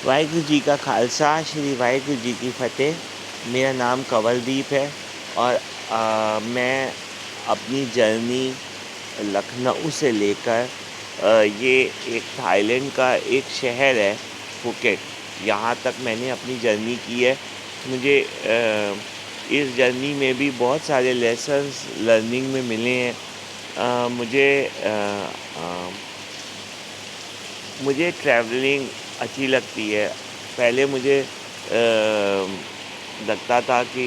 वाहिगुरू जी का खालसा श्री वाहिगुरू जी की फ़तेह। मेरा नाम कंवलदीप है और मैं अपनी जर्नी लखनऊ से लेकर ये एक थाईलैंड का एक शहर है फुकेट, यहाँ तक मैंने अपनी जर्नी की है। मुझे इस जर्नी में भी बहुत सारे लेसन्स लर्निंग में मिले हैं। मुझे ट्रैवलिंग अच्छी लगती है। पहले मुझे लगता था कि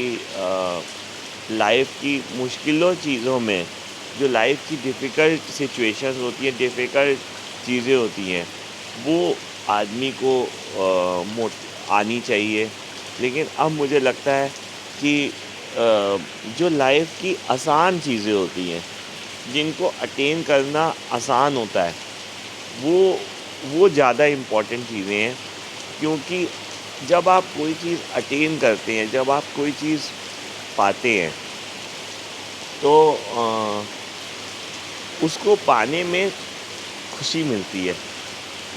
लाइफ की मुश्किलों चीज़ों में, जो लाइफ की डिफ़िकल्ट सिचुएशंस होती हैं, डिफ़िकल्ट चीज़ें होती हैं, वो आदमी को मोट आनी चाहिए। लेकिन अब मुझे लगता है कि जो लाइफ की आसान चीज़ें होती हैं, जिनको अटेन करना आसान होता है, वो वो ज़्यादा इम्पोर्टेंट चीज़ें हैं। क्योंकि जब आप कोई चीज़ अटेन करते हैं, जब आप कोई चीज़ पाते हैं, तो उसको पाने में खुशी मिलती है।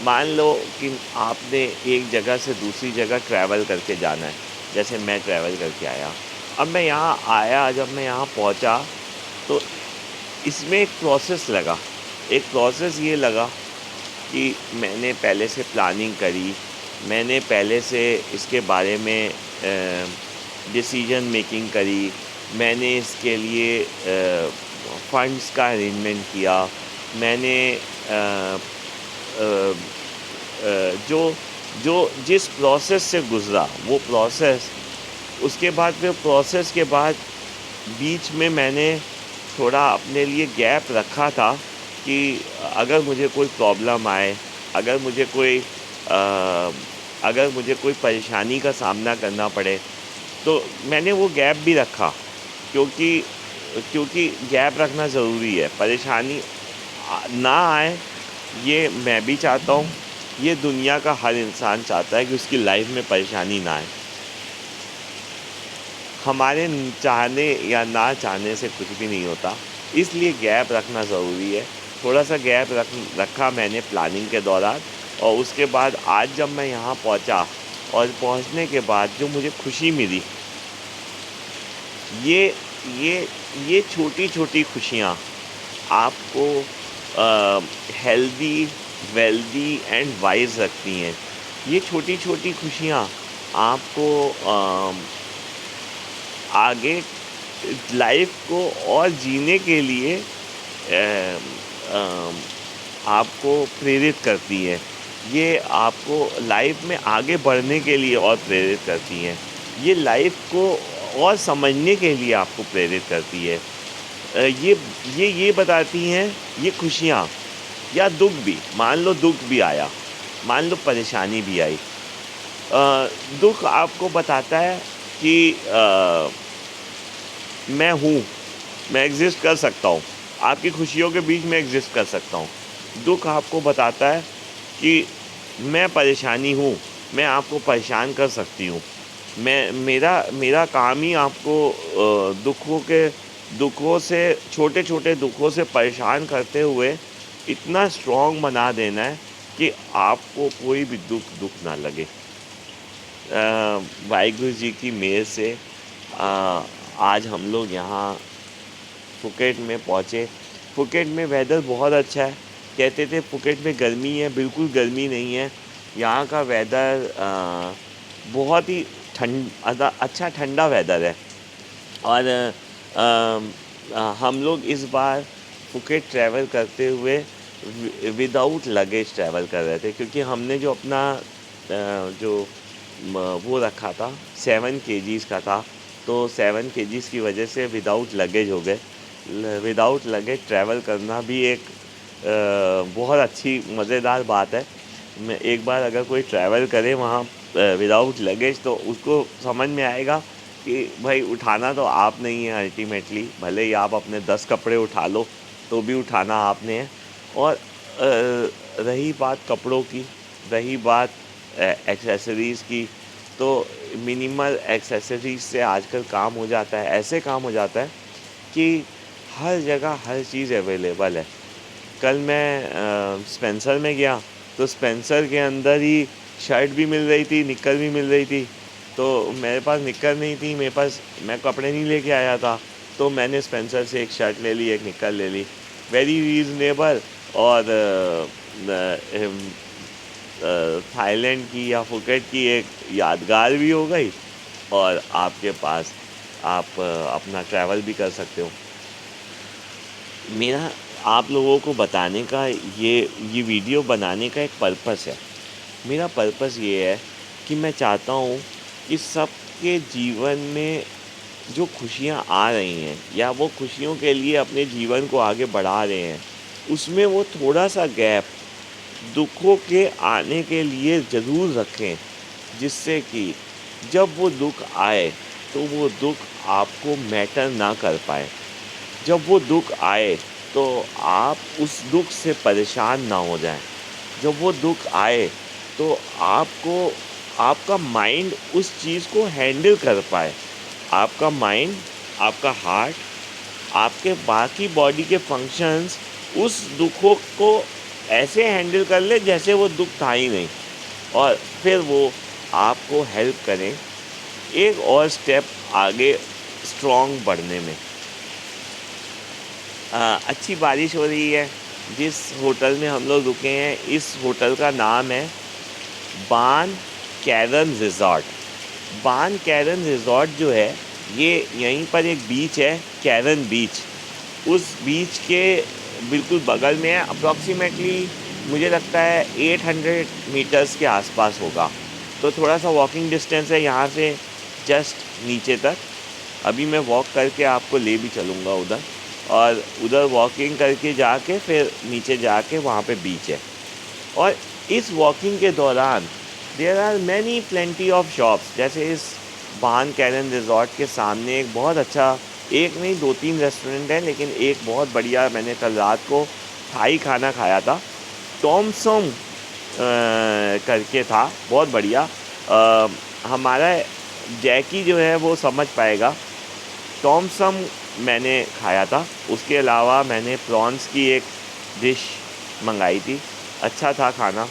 मान लो कि आपने एक जगह से दूसरी जगह ट्रैवल करके जाना है, जैसे मैं ट्रैवल करके आया। अब मैं यहाँ आया, जब मैं यहाँ पहुँचा, तो इसमें एक प्रोसेस लगा। एक प्रोसेस ये लगा कि मैंने पहले से प्लानिंग करी, मैंने पहले से इसके बारे में डिसीजन मेकिंग करी, मैंने इसके लिए फंड्स का अरेंजमेंट किया, मैंने अ, अ, जो जो जिस प्रोसेस से गुज़रा वो प्रोसेस, उसके बाद फिर प्रोसेस के बाद बीच में मैंने थोड़ा अपने लिए गैप रखा था कि अगर मुझे कोई प्रॉब्लम आए, अगर मुझे कोई अ, अगर मुझे कोई परेशानी का सामना करना पड़े, तो मैंने वो गैप भी रखा। क्योंकि क्योंकि गैप रखना ज़रूरी है। परेशानी ना आए, ये मैं भी चाहता हूँ, ये दुनिया का हर इंसान चाहता है कि उसकी लाइफ में परेशानी ना आए। हमारे चाहने या ना चाहने से कुछ भी नहीं होता, इसलिए गैप रखना ज़रूरी है। थोड़ा-सा गैप रखा मैंने प्लानिंग के दौरान, और उसके बाद आज जब मैं यहाँ पहुँचा, और पहुँचने के बाद जो मुझे खुशी मिली, ये ये ये छोटी-छोटी खुशियाँ आपको हेल्दी, वेल्दी एंड वाइज़ रखती हैं। ये छोटी-छोटी खुशियाँ आपको आगे लाइफ को और जीने के लिए अ, अम, आपको प्रेरित करती है। ये आपको लाइफ में आगे बढ़ने के लिए और प्रेरित करती हैं। ये लाइफ को और समझने के लिए आपको प्रेरित करती है। ये बताती हैं, ये खुशियाँ या दुःख भी, मान लो दुःख भी आया, मान लो परेशानी भी आई। दुःख आपको बताता है कि मैं हूँ, मैं एग्ज़िस्ट कर सकता हूँ, आपकी खुशियों के बीच में एग्ज़िस्ट कर सकता हूँ। दुःख आपको बताता है कि मैं परेशानी हूँ, मैं आपको परेशान कर सकती हूँ। मैं मेरा मेरा काम ही आपको दुखों से, छोटे-छोटे दुखों से परेशान करते हुए इतना स्ट्रॉन्ग बना देना है कि आपको कोई भी दुःख ना लगे। वाहिगुरु जी की मेहर से आज हम लोग यहाँ फुकेट में पहुँचे। फुकेट में वेदर बहुत अच्छा है। कहते थे फुकेट में गर्मी है, बिल्कुल गर्मी नहीं है। यहाँ का वेदर बहुत ही अच्छा ठंडा वेदर है। और हम लोग इस बार फुकेट ट्रैवल करते हुए विदाउट लगेज ट्रैवल कर रहे थे, क्योंकि हमने जो अपना जो वो रखा था 7 केजीज़ का था, तो 7 केजीज़ की वजह से विदाउट लगेज हो गए। विदाउट लगेज ट्रैवल करना भी एक बहुत अच्छी मज़ेदार बात है। मैं एक बार अगर कोई ट्रैवल करे वहाँ विदाउट लगेज, तो उसको समझ में आएगा कि भाई उठाना तो आप नहीं है अल्टीमेटली, भले ही आप अपने 10 कपड़े उठा लो, तो भी उठाना आपने है। और रही बात कपड़ों की, रही बात एक्सेसरीज़ की, तो मिनिमल एक्सेसरीज़ से आजकल काम हो जाता है, ऐसे काम हो जाता है कि हर जगह हर चीज़ अवेलेबल है। कल मैं स्पेंसर में गया, तो स्पेंसर के अंदर ही शर्ट भी मिल रही थी, निक्कर भी मिल रही थी। तो मेरे पास निक्कर नहीं थी, मैं कपड़े नहीं लेके आया था, तो मैंने स्पेंसर से एक शर्ट ले ली, एक निक्कर ले ली, वेरी रीज़नेबल। और थाईलैंड की या फुकेट की एक यादगार भी हो गई, और आपके पास आप अपना ट्रैवल भी कर सकते हो। मेरा आप लोगों को बताने का ये वीडियो बनाने का एक पर्पस है। मेरा पर्पस ये है कि मैं चाहता हूँ कि सबके जीवन में जो खुशियाँ आ रही हैं या वो खुशियों के लिए अपने जीवन को आगे बढ़ा रहे हैं, उसमें वो थोड़ा-सा गैप दुखों के आने के लिए ज़रूर रखें, जिससे कि जब वो दुःख आए, तो वो दुःख आपको मैटर ना कर पाए। जब वो दुःख आए, तो आप उस दुःख से परेशान ना हो जाएँ। जब वो दुःख आए, तो आपका माइंड उस चीज़ को हैंडल कर पाए। आपका माइंड, आपका हार्ट, आपके बाकी बॉडी के फंक्शंस उस दुखों को ऐसे हैंडल कर ले जैसे वो दुःख था ही नहीं, और फिर वो आपको हेल्प करें एक और स्टेप आगे स्ट्रॉन्ग बढ़ने में। अच्छी बारिश हो रही है। जिस होटल में हम लोग रुके हैं, इस होटल का नाम है बान कैरन रिज़ॉर्ट। बान कैरन रिज़ॉर्ट जो है, ये यहीं पर एक बीच है, कैरन बीच। उस बीच के बिल्कुल बगल में है। अप्रॉक्सीमेटली मुझे लगता है 800 मीटर्स के आसपास होगा। तो थोड़ा-सा वॉकिंग डिस्टेंस है यहाँ से जस्ट नीचे तक। अभी मैं वॉक करके आपको ले भी चलूँगा उधर, और उधर वॉकिंग करके जाके फिर नीचे जाके वहाँ पे बीच है। और इस वॉकिंग के दौरान there are many plenty of shops. जैसे इस बान कैरन रिज़ॉर्ट के सामने एक बहुत अच्छा, एक नहीं 2-3 रेस्टोरेंट हैं, लेकिन एक बहुत बढ़िया, मैंने कल रात को थाई खाना खाया था, टॉम सम करके था, बहुत बढ़िया। हमारा जैकी जो है वो समझ पाएगा। टॉम सम मैंने खाया था। उसके अलावा मैंने प्रॉन्स की एक डिश मंगाई थी, अच्छा था खाना।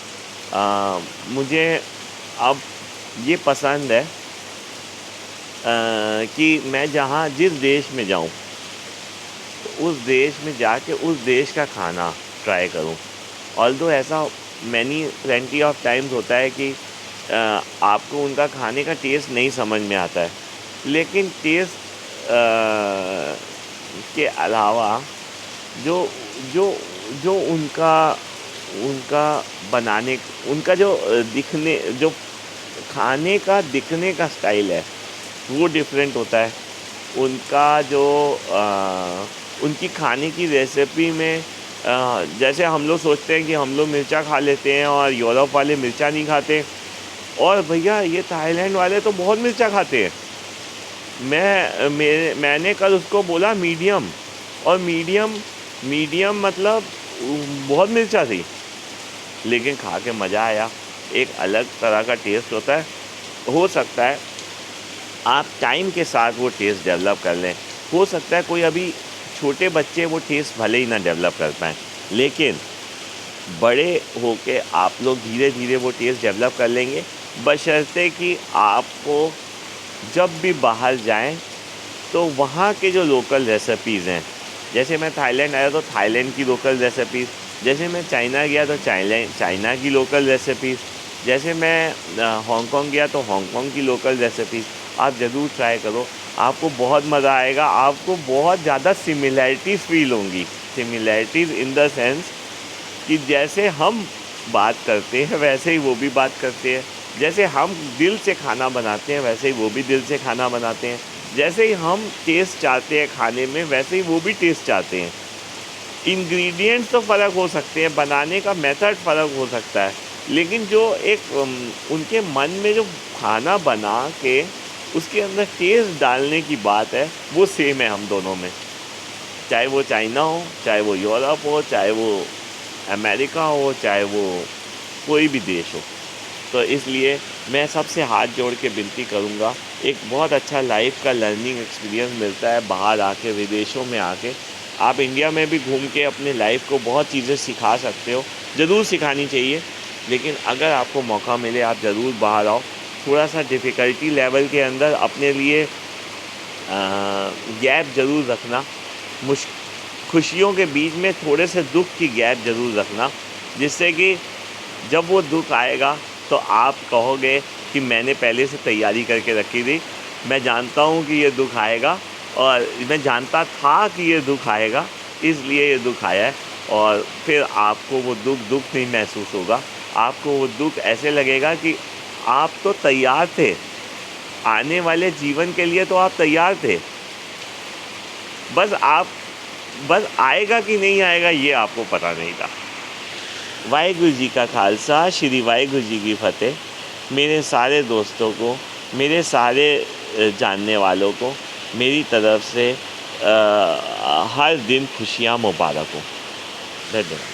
मुझे अब ये पसंद है कि मैं जिस देश में जाऊँ, तो उस देश में जाके उस देश का खाना ट्राई करूँ। ऑल्दो ऐसा प्लेंटी ऑफ टाइम्स होता है कि आपको उनका खाने का टेस्ट नहीं समझ में आता है, लेकिन टेस्ट के अलावा जो जो जो उनका बनाने, उनका जो दिखने, जो खाने का दिखने का स्टाइल है, वो डिफरेंट होता है। उनका जो उनकी खाने की रेसिपी में जैसे हम लोग सोचते हैं कि हम लोग मिर्चा खा लेते हैं और यूरोप वाले मिर्चा नहीं खाते, और भैया ये थाईलैंड वाले तो बहुत मिर्चा खाते हैं। मैंने कल उसको बोला मीडियम, और मीडियम मतलब बहुत मिर्चा थी, लेकिन खा के मज़ा आया। एक अलग तरह का टेस्ट होता है। हो सकता है आप टाइम के साथ वो टेस्ट डेवलप कर लें। हो सकता है कोई अभी छोटे बच्चे वो टेस्ट भले ही ना डेवलप कर पाएँ, लेकिन बड़े होके आप लोग धीरे धीरे वो टेस्ट डेवलप कर लेंगे, बशर्ते कि आपको जब भी बाहर जाएं तो वहाँ के जो लोकल रेसिपीज़ हैं, जैसे मैं थाईलैंड आया तो थाईलैंड की लोकल रेसिपीज़, जैसे मैं चाइना गया तो चाइना की लोकल रेसिपीज़, जैसे मैं हांगकांग गया तो हांगकांग की लोकल रेसिपीज़ आप ज़रूर ट्राई करो। आपको बहुत मज़ा आएगा। आपको बहुत ज़्यादा सिमिलैरिटीज़ फ़ील होंगी। सिमिलैरिटीज़ इन द सेंस कि जैसे हम बात करते हैं वैसे ही वो भी बात करते हैं। जैसे हम दिल से खाना बनाते हैं वैसे ही वो भी दिल से खाना बनाते हैं। जैसे ही हम टेस्ट चाहते हैं खाने में, वैसे ही वो भी टेस्ट चाहते हैं। इंग्रेडिएंट्स तो फ़र्क हो सकते हैं, बनाने का मेथड फ़र्क हो सकता है, लेकिन जो एक उनके मन में जो खाना बना के उसके अंदर टेस्ट डालने की बात है, वो सेम है हम दोनों में। चाहे वो चाइना हो, चाहे वो यूरोप हो, चाहे वो अमेरिका हो, चाहे वो कोई भी देश हो। तो इसलिए मैं सबसे हाथ जोड़ के विनती करूँगा, एक बहुत अच्छा लाइफ का लर्निंग एक्सपीरियंस मिलता है बाहर आके, विदेशों में आके। आप इंडिया में भी घूम के अपने लाइफ को बहुत चीज़ें सिखा सकते हो, ज़रूर सिखानी चाहिए। लेकिन अगर आपको मौका मिले आप ज़रूर बाहर आओ। थोड़ा-सा डिफ़िकल्टी लेवल के अंदर अपने लिए गैप ज़रूर रखना। मुश खुशियों के बीच में थोड़े से दुःख की गैप ज़रूर रखना, जिससे कि जब वो दुःख आएगा तो आप कहोगे कि मैंने पहले से तैयारी करके रखी थी। मैं जानता हूँ कि ये दुःख आएगा और मैं जानता था कि ये दुःख आएगा, इसलिए ये दुःख आया है। और फिर आपको वो दुःख नहीं महसूस होगा। आपको वो दुःख ऐसे लगेगा कि आप तो तैयार थे, आने वाले जीवन के लिए तो आप तैयार थे। बस आएगा कि नहीं आएगा ये आपको पता नहीं था। वाहिगुरू जी का खालसा, श्री वाहिगुरू जी की फ़तेह। मेरे सारे दोस्तों को, मेरे सारे जानने वालों को मेरी तरफ से हर दिन खुशियाँ मुबारक हो। धन्यवाद।